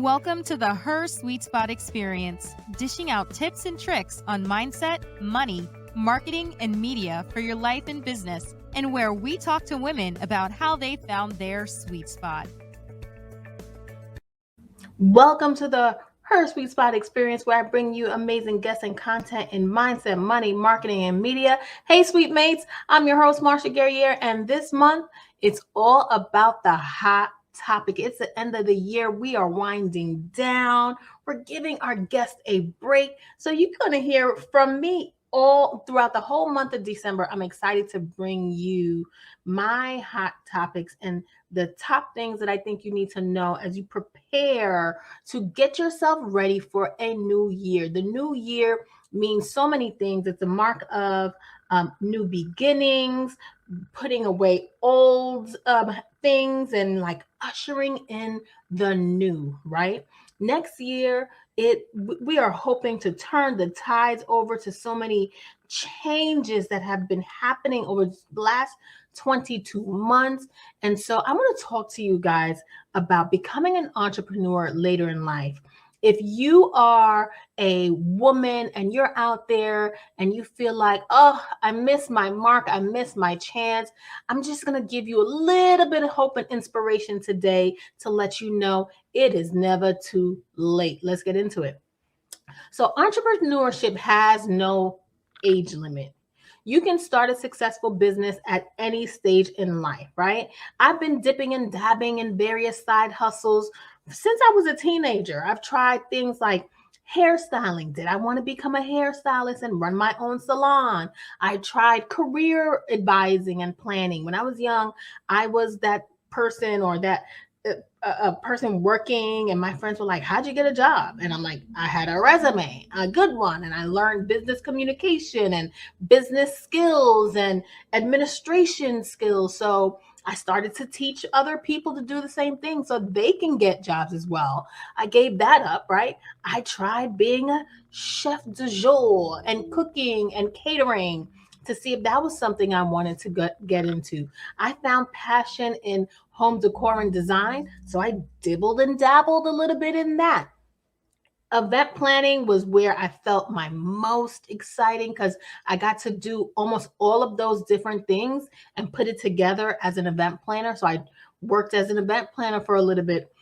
Welcome to the Her Sweet Spot Experience, dishing out tips and tricks on mindset, money, marketing, and media for your life and business, and where we talk to women about how they found their sweet spot. Welcome to the Her Sweet Spot Experience, where I bring you amazing guests and content in mindset, money, marketing, and media. Hey, SuiteMates, I'm your host, Marsha Guerriere, and this month, it's all about the hot topic. It's the end of the year. We are winding down. We're giving our guests a break. So you're going to hear from me all throughout the whole month of December. I'm excited to bring you my hot topics and the top things that I think you need to know as you prepare to get yourself ready for a new year. The new year means so many things. It's a mark of new beginnings, putting away old things, and like ushering in the new, right? Next year, we are hoping to turn the tides over to so many changes that have been happening over the last 22 months. And so I want to talk to you guys about becoming an entrepreneur later in life. If you are a woman and you're out there and you feel like, oh, I missed my mark, I missed my chance, I'm just going to give you a little bit of hope and inspiration today to let you know it is never too late. Let's get into it. So entrepreneurship has no age limit. You can start a successful business at any stage in life, right? I've been dipping and dabbing in various side hustles since I was a teenager. I've tried things like hairstyling. Did I want to become a hairstylist and run my own salon? I tried career advising and planning. When I was young, I was that person or that a person working, and my friends were like, how'd you get a job? And I'm like, I had a resume, a good one, and I learned business communication and business skills and administration skills. So I started to teach other people to do the same thing so they can get jobs as well. I gave that up, right? I tried being a chef du jour and cooking and catering to see if that was something I wanted to get into. I found passion in home decor and design, so I dibbled and dabbled a little bit in that. Event planning was where I felt my most exciting because I got to do almost all of those different things and put it together as an event planner. So I worked as an event planner for a little bit,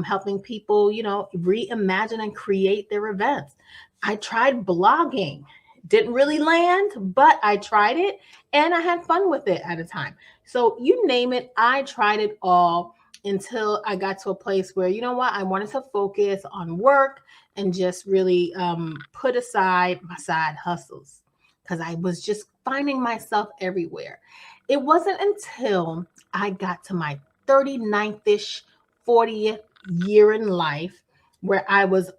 helping people, reimagine and create their events. I tried blogging. Didn't really land, but I tried it and I had fun with it at a time. So you name it, I tried it all until I got to a place where, you know what, I wanted to focus on work and just really put aside my side hustles because I was just finding myself everywhere. It wasn't until I got to my 39th-ish, 40th year in life where I was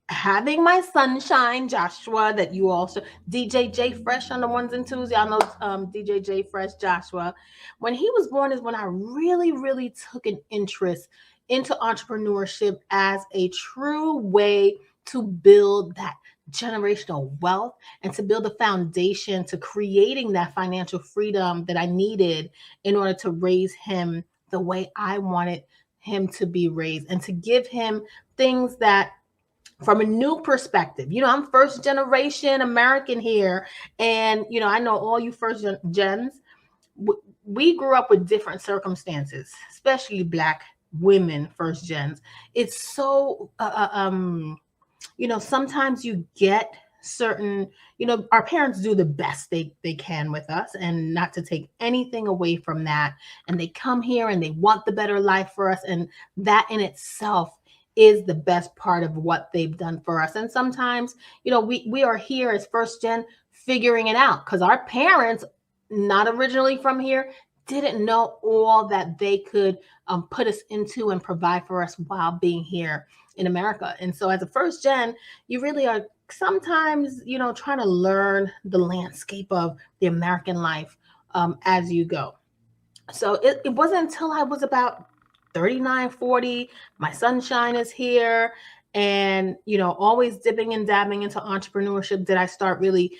having my sunshine, Joshua, that you also, DJ J Fresh on the ones and twos. Y'all know DJ J Fresh, Joshua. When he was born is when I really, really took an interest into entrepreneurship as a true way to build that generational wealth and to build a foundation to creating that financial freedom that I needed in order to raise him the way I wanted him to be raised and to give him things that from a new perspective. I'm first generation American here. And, I know all you first gens, we grew up with different circumstances, especially Black women first gens. It's so, sometimes you get certain, our parents do the best they can with us, and not to take anything away from that. And they come here and they want the better life for us. And that in itself is the best part of what they've done for us. And sometimes, we are here as first gen figuring it out because our parents, not originally from here, didn't know all that they could put us into and provide for us while being here in America. And so as a first gen, you really are sometimes, trying to learn the landscape of the American life as you go. So it wasn't until I was about 39, 40, my sunshine is here. And, always dipping and dabbing into entrepreneurship, did I start really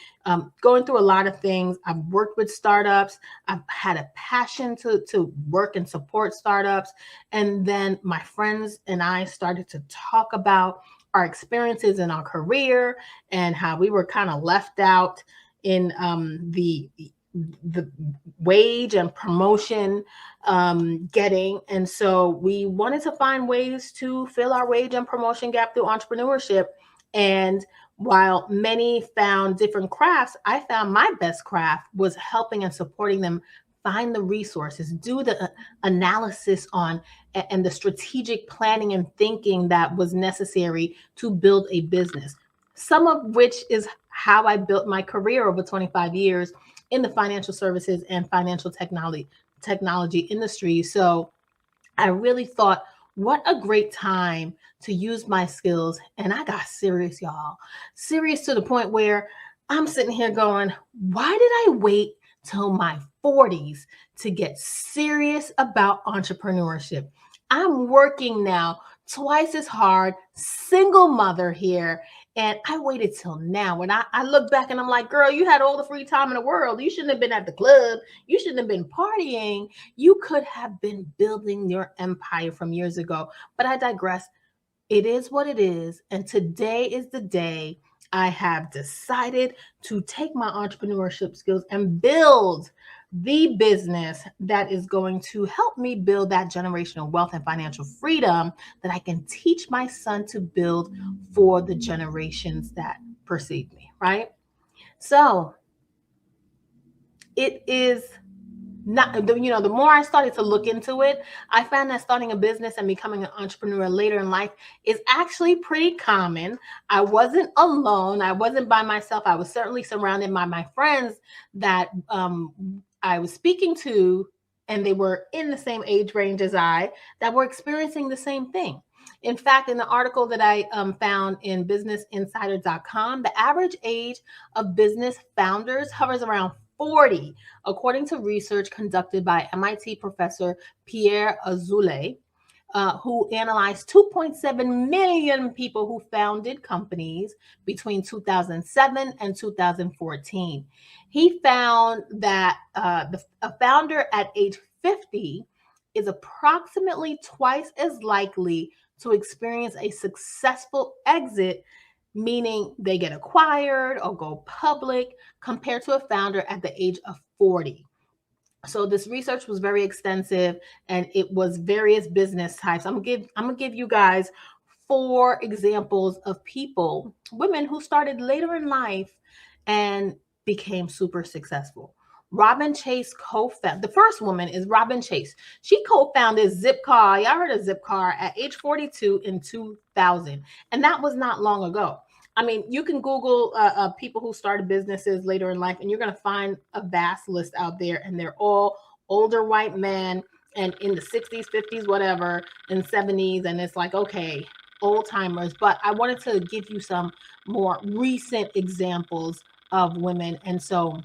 going through a lot of things. I've worked with startups. I've had a passion to work and support startups. And then my friends and I started to talk about our experiences in our career and how we were kind of left out in the wage and promotion getting. And so we wanted to find ways to fill our wage and promotion gap through entrepreneurship. And while many found different crafts, I found my best craft was helping and supporting them find the resources, do the analysis on and the strategic planning and thinking that was necessary to build a business. Some of which is how I built my career over 25 years in the financial services and financial technology industry. So I really thought, what a great time to use my skills. And I got serious, y'all. Serious to the point where I'm sitting here going, why did I wait till my 40s to get serious about entrepreneurship? I'm working now twice as hard, single mother here. And I waited till now. When I look back and I'm like, girl, you had all the free time in the world. You shouldn't have been at the club. You shouldn't have been partying. You could have been building your empire from years ago. But I digress. It is what it is. And today is the day I have decided to take my entrepreneurship skills and build the business that is going to help me build that generational wealth and financial freedom that I can teach my son to build for the generations that precede me, right? So it is not, the more I started to look into it, I found that starting a business and becoming an entrepreneur later in life is actually pretty common. I wasn't alone. I wasn't by myself. I was certainly surrounded by my friends that I was speaking to, and they were in the same age range as I, that were experiencing the same thing. In fact, in the article that I found in businessinsider.com, the average age of business founders hovers around 40, according to research conducted by MIT professor Pierre Azoulay, who analyzed 2.7 million people who founded companies between 2007 and 2014. He found that a founder at age 50 is approximately twice as likely to experience a successful exit, meaning they get acquired or go public, compared to a founder at the age of 40. So this research was very extensive, and it was various business types. I'm gonna give you guys 4 examples of people, women who started later in life and became super successful. Robin Chase co-founded. The first woman is Robin Chase. She co-founded Zipcar. Y'all heard of Zipcar at age 42 in 2000, and that was not long ago. I mean, you can Google people who started businesses later in life, and you're going to find a vast list out there, and they're all older white men and in the 60s, 50s, whatever, and 70s. And it's like, okay, old timers. But I wanted to give you some more recent examples of women. And so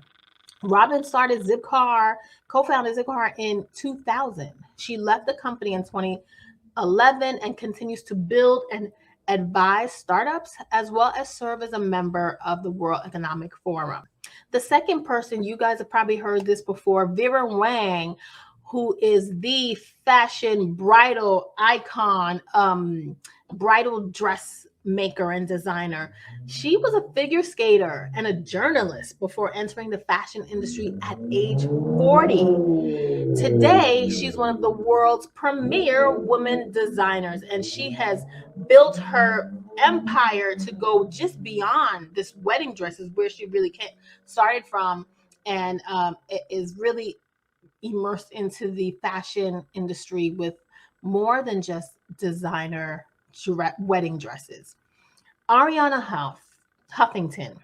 Robin started Zipcar, co-founded Zipcar in 2000. She left the company in 2011 and continues to build and advise startups, as well as serve as a member of the World Economic Forum. The second person, you guys have probably heard this before, Vera Wang, who is the fashion bridal icon, bridal dress maker and designer. She was a figure skater and a journalist before entering the fashion industry at age 40. Today, she's one of the world's premier women designers, and she has built her empire to go just beyond this wedding dresses, where she really started from, and is really immersed into the fashion industry with more than just designer wedding dresses. Arianna Huffington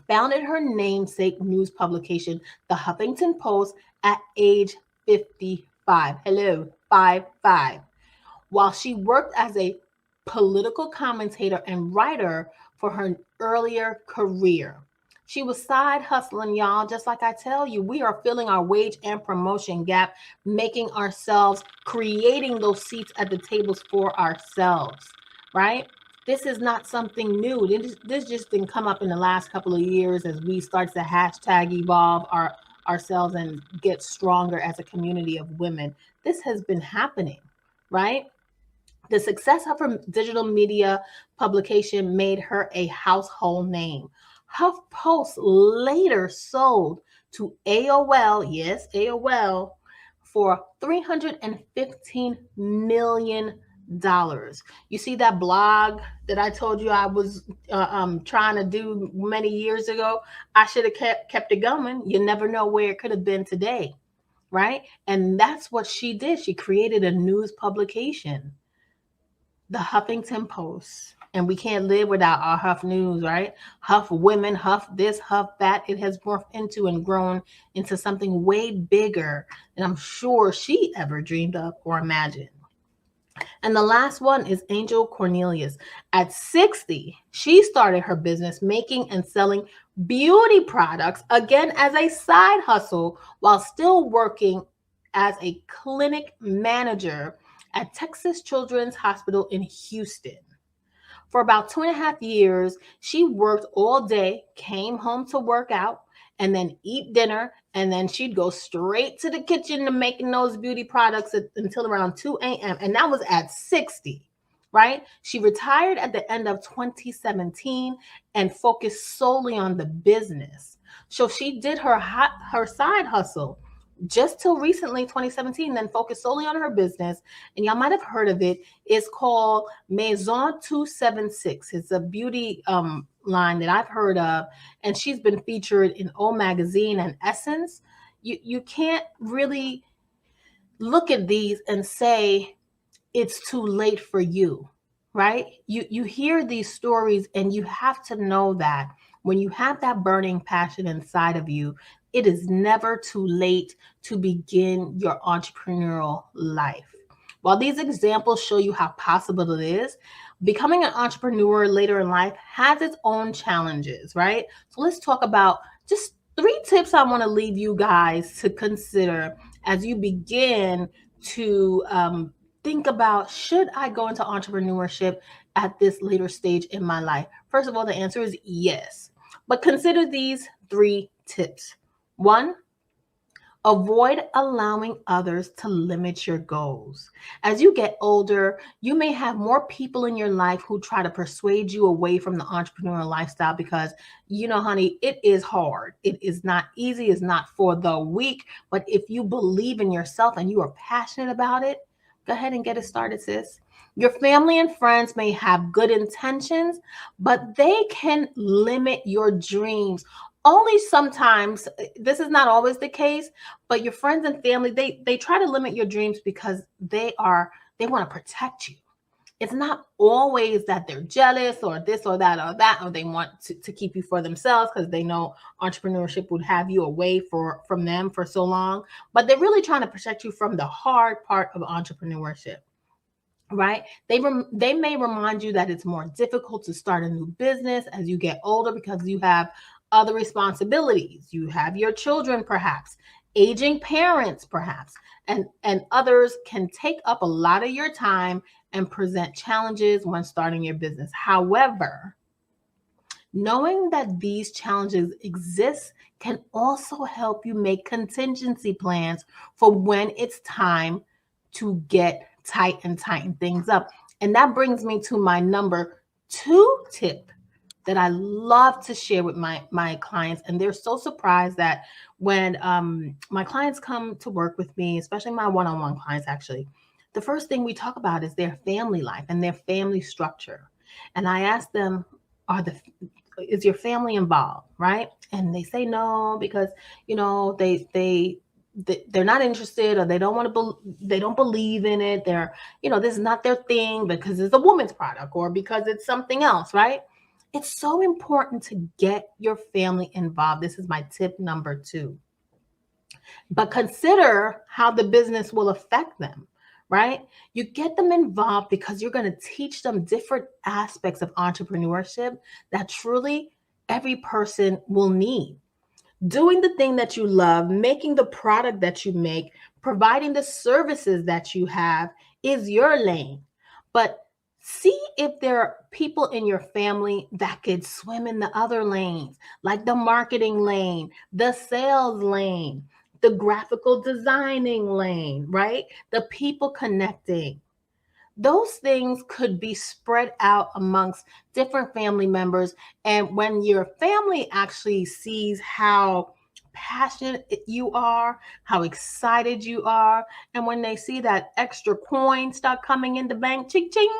founded her namesake news publication, The Huffington Post, at age 55. Hello, 55. While she worked as a political commentator and writer for her earlier career. She was side hustling, y'all. Just like I tell you, we are filling our wage and promotion gap, making ourselves, creating those seats at the tables for ourselves, right? This is not something new. This just didn't come up in the last couple of years as we start to hashtag evolve ourselves and get stronger as a community of women. This has been happening, right? The success of her digital media publication made her a household name. HuffPost later sold to AOL, yes, AOL, for $315 million. You see that blog that I told you I was trying to do many years ago? I should have kept it going. You never know where it could have been today, right? And that's what she did. She created a news publication, the Huffington Post. And we can't live without our Huff News, right? Huff women, Huff this, Huff that. It has morphed into and grown into something way bigger than I'm sure she ever dreamed of or imagined. And the last one is Angel Cornelius. At 60, she started her business making and selling beauty products, again, as a side hustle, while still working as a clinic manager at Texas Children's Hospital in Houston. For about 2.5 years, she worked all day, came home to work out, and then eat dinner, and then she'd go straight to the kitchen to making those beauty products until around 2 a.m. And that was at 60, right? She retired at the end of 2017 and focused solely on the business. So she did her side hustle just till recently, 2017, then focused solely on her business. And y'all might have heard of it. It's called Maison 276. It's a beauty line that I've heard of, and she's been featured in O Magazine and Essence. You can't really look at these and say it's too late for you, right? You hear these stories, and you have to know that when you have that burning passion inside of you, it is never too late to begin your entrepreneurial life. While these examples show you how possible it is, becoming an entrepreneur later in life has its own challenges, right? So let's talk about just 3 tips I want to leave you guys to consider as you begin to think about, should I go into entrepreneurship at this later stage in my life? First of all, the answer is yes. But consider these 3 tips. 1, avoid allowing others to limit your goals. As you get older, you may have more people in your life who try to persuade you away from the entrepreneurial lifestyle because, honey, it is hard. It is not easy. It's not for the weak. But if you believe in yourself and you are passionate about it, go ahead and get it started, sis. Your family and friends may have good intentions, but they can limit your dreams. Only sometimes. This is not always the case, but your friends and family, they try to limit your dreams because they want to protect you. It's not always that they're jealous or this or that, or they want to keep you for themselves because they know entrepreneurship would have you away from them for so long, but they're really trying to protect you from the hard part of entrepreneurship. Right? They may remind you that it's more difficult to start a new business as you get older because you have other responsibilities. You have your children, perhaps, aging parents, perhaps, and others can take up a lot of your time and present challenges when starting your business. However, knowing that these challenges exist can also help you make contingency plans for when it's time to get tight and tighten things up. And that brings me to my number 2 tip that I love to share with my clients. And they're so surprised that when my clients come to work with me, especially my one-on-one clients, actually, the first thing we talk about is their family life and their family structure. And I ask them, is your family involved, right? And they say no, because, they're not interested, or they don't believe in it. They're, this is not their thing because it's a woman's product or because it's something else, right? It's so important to get your family involved. This is my tip number 2. But consider how the business will affect them, right? You get them involved because you're going to teach them different aspects of entrepreneurship that truly every person will need. Doing the thing that you love, making the product that you make, providing the services that you have is your lane. But See if there are people in your family that could swim in the other lanes, like the marketing lane, the sales lane, the graphical designing lane, right? The people connecting. Those things could be spread out amongst different family members. And when your family actually sees how passionate you are, how excited you are, and when they see that extra coin start coming in the bank, ching ching,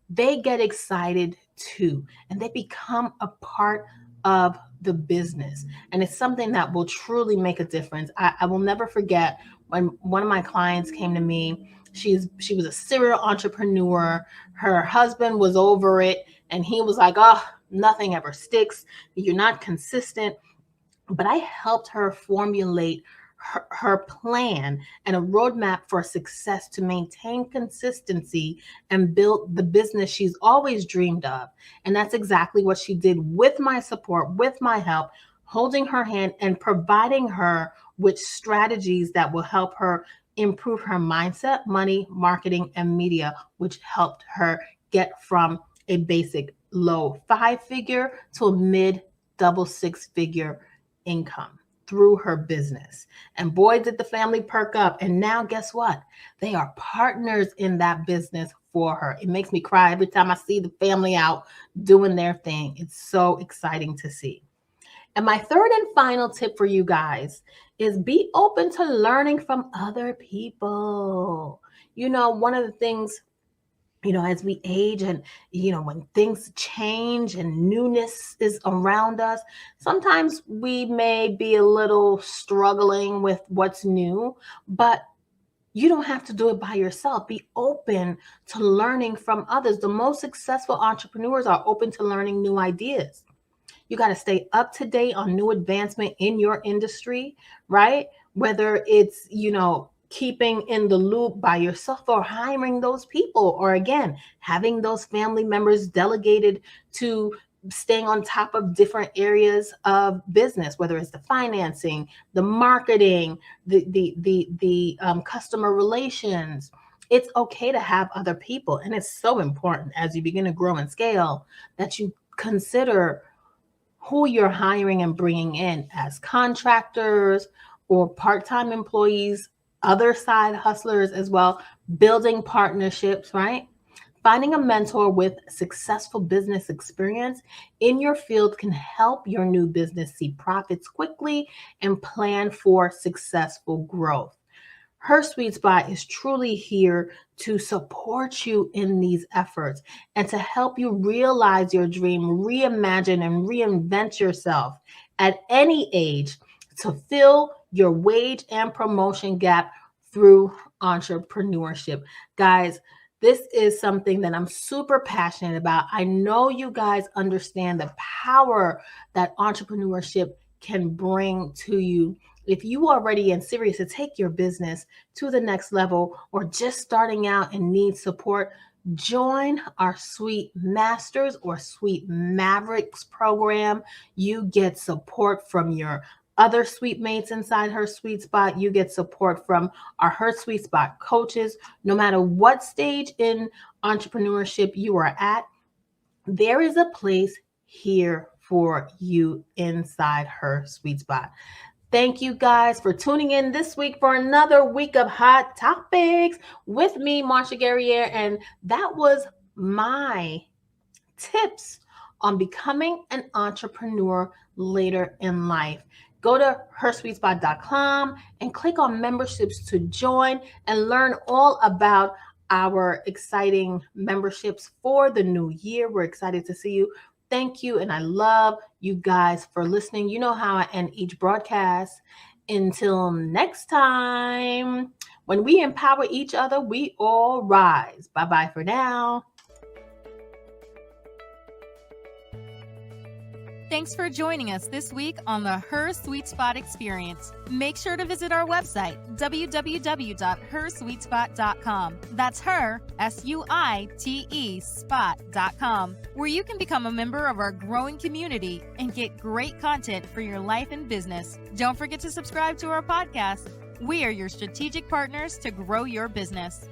they get excited too, and they become a part of the business. And it's something that will truly make a difference. I will never forget when one of my clients came to me. She was a serial entrepreneur. Her husband was over it, and he was like, "Oh, nothing ever sticks. You're not consistent." But I helped her formulate her plan and a roadmap for success to maintain consistency and build the business she's always dreamed of. And that's exactly what she did with my support, with my help, holding her hand and providing her with strategies that will help her improve her mindset, money, marketing, and media, which helped her get from a basic low 5-figure to a mid double 6-figure income through her business. And boy, did the family perk up. And now guess what? They are partners in that business for her. It makes me cry every time I see the family out doing their thing. It's so exciting to see. And my third and final tip for you guys is be open to learning from other people. You know, one of the things, as we age and, when things change and newness is around us, sometimes we may be a little struggling with what's new, but you don't have to do it by yourself. Be open to learning from others. The most successful entrepreneurs are open to learning new ideas. You got to stay up to date on new advancement in your industry, right? Whether it's, keeping in the loop by yourself or hiring those people, or again, having those family members delegated to staying on top of different areas of business, whether it's the financing, the marketing, the customer relations. It's okay to have other people. And it's so important as you begin to grow and scale that you consider who you're hiring and bringing in as contractors or part-time employees, other side hustlers as well, building partnerships, right? Finding a mentor with successful business experience in your field can help your new business see profits quickly and plan for successful growth. Her Sweet Spot is truly here to support you in these efforts and to help you realize your dream, reimagine and reinvent yourself at any age to fill your wage and promotion gap through entrepreneurship. Guys, this is something that I'm super passionate about. I know you guys understand the power that entrepreneurship can bring to you. If you are ready and serious to take your business to the next level or just starting out and need support, join our Sweet Masters or Sweet Mavericks program. You get support from your other SuiteMates inside Her Sweet Spot. You get support from our Her Sweet Spot coaches. No matter what stage in entrepreneurship you are at, there is a place here for you inside Her Sweet Spot. Thank you guys for tuning in this week for another week of Hot Topics with me, Marsha Guerriere. And that was my tips on becoming an entrepreneur later in life. Go to hersweetspot.com and click on memberships to join and learn all about our exciting memberships for the new year. We're excited to see you. Thank you. And I love you guys for listening. You know how I end each broadcast. Until next time, when we empower each other, we all rise. Bye-bye for now. Thanks for joining us this week on the Her Sweet Spot Experience. Make sure to visit our website, www.hersweetspot.com. That's her, SUITE, spot.com, where you can become a member of our growing community and get great content for your life and business. Don't forget to subscribe to our podcast. We are your strategic partners to grow your business.